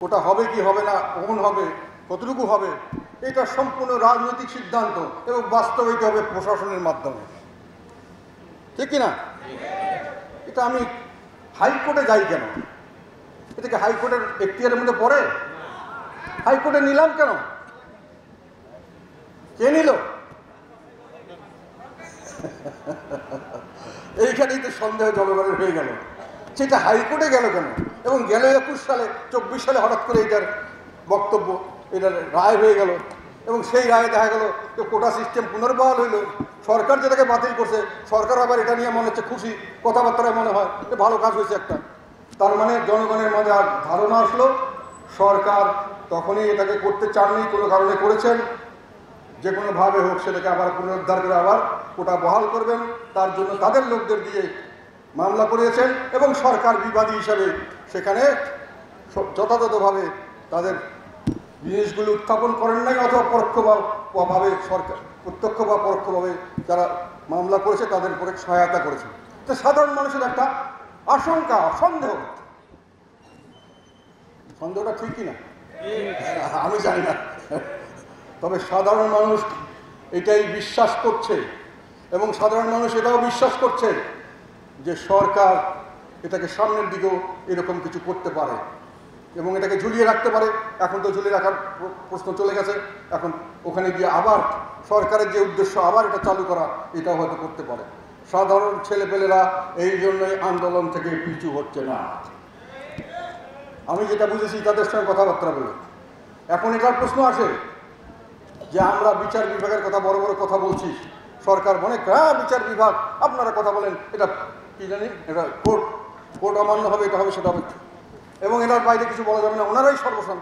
ওটা হবে কি হবে না, কখন হবে, কতটুকু হবে, এটা সম্পূর্ণ রাজনৈতিক সিদ্ধান্ত এবং বাস্তবায়িত হবে প্রশাসনের মাধ্যমে, ঠিক কিনা? এটা আমি হাইকোর্টে যাই কেন? এটাকে হাইকোর্টের এখতিয়ারের মধ্যে পড়ে? হাইকোর্টে নিলাম কেন? কে নিল? এইখানেই তো সন্দেহ জনগণের হয়ে গেল, সেটা হাইকোর্টে গেল কেন? এবং গেল 21 সালে, 24 সালে হঠাৎ করে এটার বক্তব্য, এটার রায় হয়ে গেল, এবং সেই রায়ে দেখা গেল যে কোটা সিস্টেম পুনর্বহাল হইল। সরকার যেটাকে বাতিল করছে, সরকার আবার এটা নিয়ে মনে হচ্ছে খুশি, কথাবার্তায় মনে হয় যে ভালো কাজ হয়েছে একটা। তার মানে জনগণের মাঝে আর ধারণা আসলো সরকার তখনই এটাকে করতে চাননি, কোনো কারণে করেছেন, যে কোনোভাবে হোক সেটাকে আবার পুনরুদ্ধার করে আবার কোটা বহাল করবেন, তার জন্য তাদের লোকদের দিয়ে মামলা করিয়েছেন এবং সরকার বিবাদী হিসাবে সেখানে যথাযথভাবে তাদের জিনিসগুলো উত্থাপন করেন নাই, অথবা পরোক্ষভাবে সরকার প্রত্যক্ষ বা পরোক্ষভাবে যারা মামলা করেছে তাদের উপরে সহায়তা করেছে। তো সাধারণ মানুষের একটা আশঙ্কা, সন্দেহটা ঠিক কিনা আমি জানি না, তবে সাধারণ মানুষ এটাই বিশ্বাস করছে এবং সাধারণ মানুষ এটাও বিশ্বাস করছে যে সরকার এটাকে সামনের দিকেও এরকম কিছু করতে পারে এবং এটাকে ঝুলিয়ে রাখতে পারে। এখন তো ঝুলিয়ে রাখার প্রশ্ন চলে গেছে, এখন ওখানে গিয়ে আবার সরকারের যে উদ্দেশ্য আবার এটা চালু করা, এটাও হয়তো করতে পারে। সাধারণ ছেলেপেলেরা এই জন্যই আন্দোলন থেকে পিছু হচ্ছে না, আমি যেটা বুঝেছি তাদের সঙ্গে কথাবার্তা বলে। এখন এটার প্রশ্ন আসে যে আমরা বিচার বিভাগের কথা বড় বড় কথা বলছি, সরকার মনে বিচার বিভাগ আপনারা কথা বলেন, এটা কি জানি, এটা কোর্ট অমান্য হবে, এটা হবে সেটা হবে, এবং এটার বাইরে কিছু বলা যাবে না, ওনারাই সর্বসান।